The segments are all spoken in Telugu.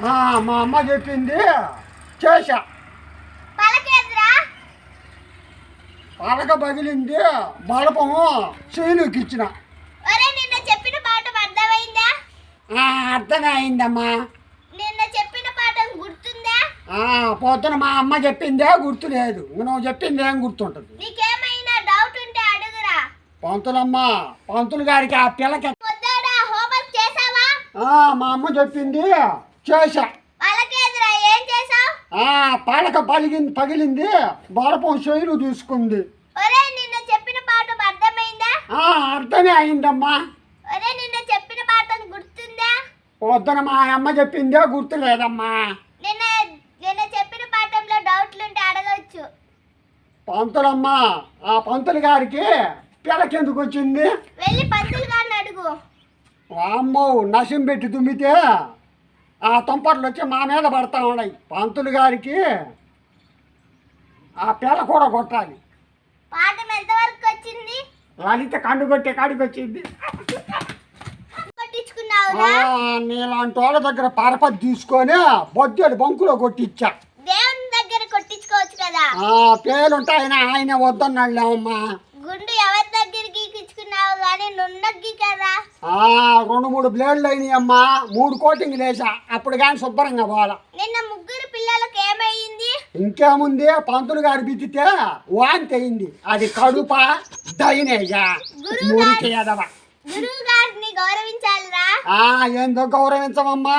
మా అమ్మ చెప్పింది చేశా. పలక పగిలింది, బలపము చేనుకి ఇచ్చిన. చెప్పిన పాఠం అర్థమైందా? అర్థమే అయిందమ్మా. నిన్న చెప్పిన పాఠం గుర్తుందా? పొద్దున మా అమ్మ చెప్పిందే గుర్తులేదు, నువ్వు చెప్పింది ఏం గుర్తుంటది? నీకేమైనా డౌట్ ఉంటే అడుగురా. పంతులు గారికి ఆ పిల్లకి పొద్దున హోంవర్క్ చేసావా? మా అమ్మ చెప్పింది చేశా. పలకేదిరా, ఏం చేసావు? పలక పగిలింది, బలపం చేను తీసుకుంది. నిన్న చెప్పిన పాఠం అర్థమైందా? అర్థమే అయిందమ్మా. నిన్న చెప్పిన పాఠం గుర్తుందా? పొద్దున మా అమ్మ చెప్పిందే గుర్తులేదమ్మా. నిన్న చెప్పిన పాఠంలో డౌట్లుంటే అడగవచ్చు. ఆ పంతులు గారికి పిల్లకెందుకు వచ్చింది? వెళ్ళి పంతులు గారిని అడుగు. అమ్మో, నశం పెట్టి తుమ్మితే ఆ తుంపర్లు వచ్చి మా మీద పడతా ఉన్నాయి. పంతులు గారికి ఆ పిల్ల కూడా కొట్టాలి. పాఠం ఎంతవరకు వచ్చింది? లలిత కండు కొట్టే కాడికి వచ్చింది. నీలాంటి వాళ్ళ దగ్గర పరపతి తీసుకొని బొద్దులు బంకులో కొట్టించా. దేవుని దగ్గర కొట్టించుకోవచ్చు కదా. పేలుంటాయన ఆయన వద్దన్నాళ్ళేమమ్మా. గుండు ఎవరి దగ్గరికి ఇచ్చుకున్నావు కానీ నున్నగ్గి కదా. 2-3 బ్లేడ్లు అయినాయమ్మా, 3 కోటింగ్లు వేసా, అప్పుడు కానీ శుభ్రంగా పోవాలా. నిన్న 3 పిల్లలకు ఏమైంది? ఇంకేముంది, పంతులు గారు బిద్దితే వాంతి అయింది. అది కడుప దైనేజా మురికి ఎదవ. గురువు గారిని గౌరవించాలిరా. ఏందో గౌరవించమమ్మా.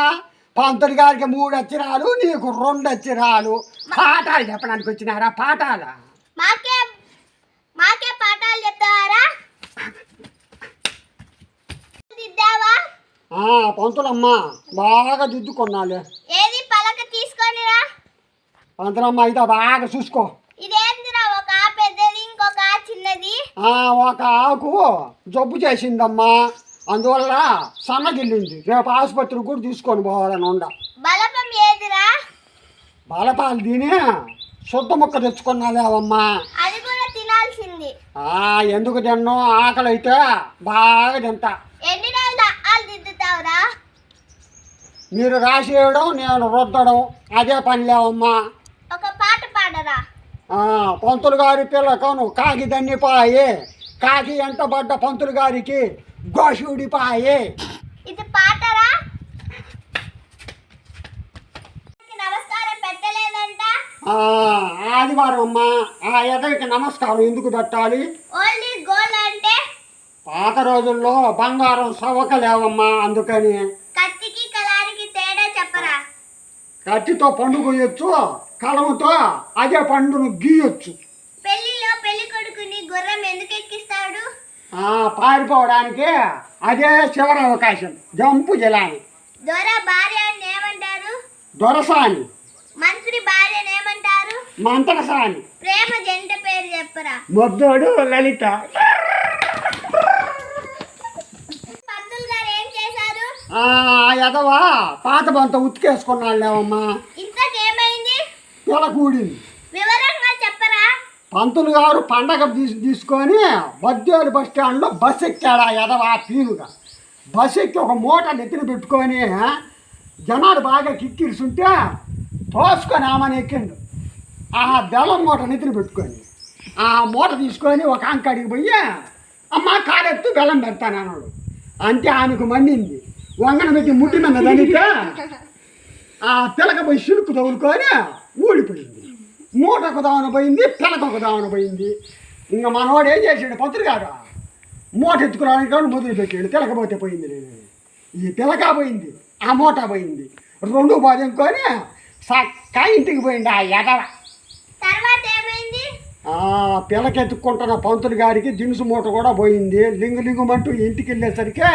పంతులు గారికి 3 అక్షరాలు, నీకు 2 అక్షరాలు. పాఠాలు చెప్పడానికి వచ్చినారా? పాఠాలా? మాకే పాఠాలు చెప్తావారా? దిద్దావా? పంతులమ్మా బాగా దిద్దుకున్నాలే. ఏది పలక తీసుకొనిరా. పంతులమ్మ అయితే బాగా చూసుకో. ఇదేందిరా, ఒక పెద్దది ఇంకొక చిన్నది? ఒక ఆకు జబ్బు చేసిందమ్మా, అందువల్ల సన్నగిల్లింది. రేపు ఆసుపత్రికి కూడా తీసుకొని పోవాలని ఉండ. బలపం ఏదిరా? బలపాలు తిని శుద్ధ ముక్క తెచ్చుకున్నాలేవమ్మా. అది కూడా తినాల్సింది. ఎందుకు తిన్ను, ఆకలి అయితే బాగా తింటా. ఎన్ని రోజులు ఆలు దిద్దుతావురా? మీరు రాసేయడం, నేను రుద్దడం, అదే పని లేవమ్మా. ఒక పాట పాడరా. పంతులు గారి పిల్లకను కాకి దన్నిపాయే, కాకి ఎంట పడ్డ పంతులు గారికి గోషుడిపాయే. ఇది పాటరా? నమస్కారం పెట్టలేదంట. ఆదివారం అమ్మా, ఆ ఎదవికి నమస్కారం ఎందుకు పెట్టాలి? ఓల్డ్ ఈజ్ గోల్డ్ అంటే? పాత రోజుల్లో బంగారం సవకలేవమ్మా, అందుకని. కత్తికి కలానికి తేడా చెప్పరా. కత్తితో పండు కొయ్యొచ్చు, కలముతో అదే పండును గీయొచ్చు. పెళ్లిలో పెళ్లి కొడుకుని గుర్రం ఎందుకు ఎక్కిస్తాడు? పారిపోవడానికి అదే చివరి అవకాశం. జంపు జలాని. దొర భార్యని ఏమంటారు? దొరసాని. మంత్రి భార్యని ఏమంటారు? మంత్రసాని. ప్రేమ జంట పేరు చెప్పరా. మొద్దోడు లలిత. పంతులు గారు ఏం చేశారు? ఎదవా పాత బంత ఉతికేసుకున్నాళ్ళేవమ్మా. ఇంతకేమైంది? కూడింది. వివరంగా చెప్పరా. పంతులు గారు పండగ తీసుకొని బద్దేలు బస్ స్టాండ్లో బస్సు ఎక్కాడా ఎదవా పీలుగా. బస్సు ఎక్కి ఒక మూట నెత్తిన పెట్టుకొని జనాలు బాగా కిక్కిరిస్తుంటే తోసుకొని ఆమెను ఎక్కిండు. బెల్లం మూట నెత్తిన పెట్టుకొని ఆ మూట తీసుకొని ఒక అంకడికి పోయి అమ్మ కాలెత్తు బెల్లం పెడతాను అన్నాడు. అంతే ఆమెకు మండింది. వంగన పెట్టి ముట్టి మీద దనితే ఆ పిల్లక పోయి సిలుకు తగులుకొని ఊడిపోయింది. మూటకు దావన పోయింది, పిల్లకొక దావన పోయింది. ఇంకా మనవాడు ఏం చేసాడు, పంతులు గారు మూట ఎత్తుకురావడానికి కానీ మొదలు పెట్టాడు. పిలకపోతే పోయింది. నేను ఈ పిలక పోయింది, ఆ మూట పోయింది, 2 బాధుకొని చక్కా ఇంటికి పోయింది ఆ ఎదవ. తర్వాత ఏమైంది? పిలకెత్తుకుంటున్న పంతులు గారికి దినుసు మూట కూడా పోయింది. లింగుమంటూ ఇంటికి వెళ్ళేసరికి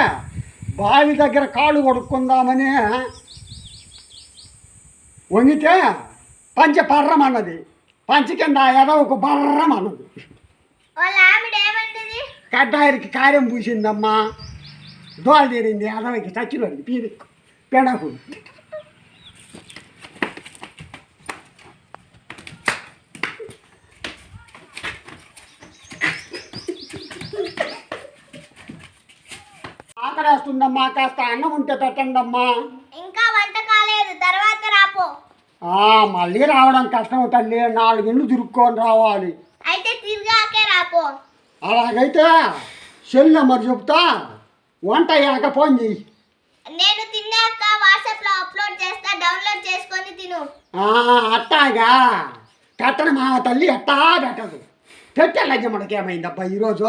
బావి దగ్గర కాళ్ళు కొడుక్కుందామని వంగితే పంచ పర్రమన్నది. పంచ కింద ఎదవకు బర్రమన్నది. వాళ్ళ ఆవిడ ఏమంటది? కడ్డాయికి కార్యం పూసిందమ్మా. దోలు తీరింది ఎదవకి, చచ్చిలోంది పీరికి పెడకు. ఆకలేస్తుందమ్మా, కాస్త అన్నం ఉంటే పెట్టండి అమ్మా. ఇంకా వంట కాలేదు, తర్వాత రాపో. మళ్ళీ రావడం కష్టం తల్లి, 4 ఇళ్ళు తిరుక్కొని రావాలి. అయితే తిరిగాకే రాపో. అలాగైతే సెల్ నెంబర్ చెప్తా, వంట అయ్యాక ఫోన్ చెయ్యి. నేను తిన్నాక వాట్సాప్లో అప్లోడ్ చేస్తా, డౌన్లోడ్ చేసుకొని తిను. అట్టాగా కట్టన మా తల్లి ఎట్టా పెట్టదు. పెట్టాలయ్య మనకేమైందబ్బా ఈరోజు.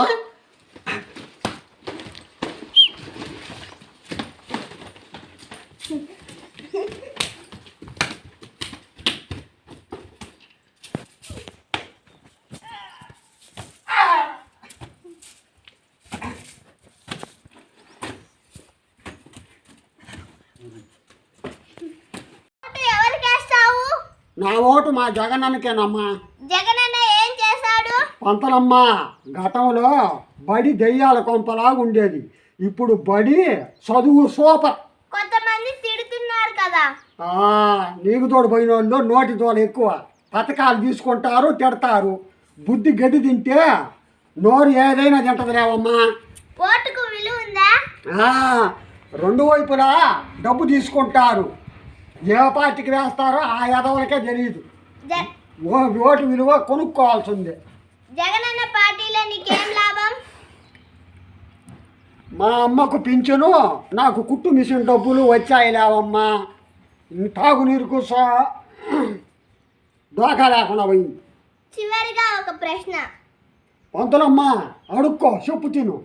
ఎవరికి వేస్తావు? నా ఓటు మా జగనన్నకేనమ్మా. జగనన్న ఏం చేశాడు? పంతలమ్మ, గతంలో బడి దెయ్యాల కొంపలాగా ఉండేది, ఇప్పుడు బడి చదువు సూపర్. కొంతమంది తిడుతున్నారు కదా. నీకు తోడు పోయిన వాళ్ళు నోటి తోలు ఎక్కువ, పథకాలు తీసుకుంటారు, తిడతారు. బుద్ధి గడ్డి తింటే నోరు ఏదైనా తింటదిలేవమ్మా. ఓటుకు విలువ ఉందా? 2 వైపులా డబ్బు తీసుకుంటారు, ఏ పార్టీకి వేస్తారో ఆ ఎదవలకే తెలియదు. ఓటు విలువ కొనుక్కోవాల్సిందే. జగనన్న పార్టీలో నీకేం లాభం? మా అమ్మకు పింఛను, నాకు కుట్టు మిషన్ డబ్బులు వచ్చాయి లేవమ్మా. తాగునీరుకు దోకా లేకుండా పోయింది. చివరిగా ఒక ప్రశ్న. పంతులమ్మ అడుక్కో, చెప్పు తిను.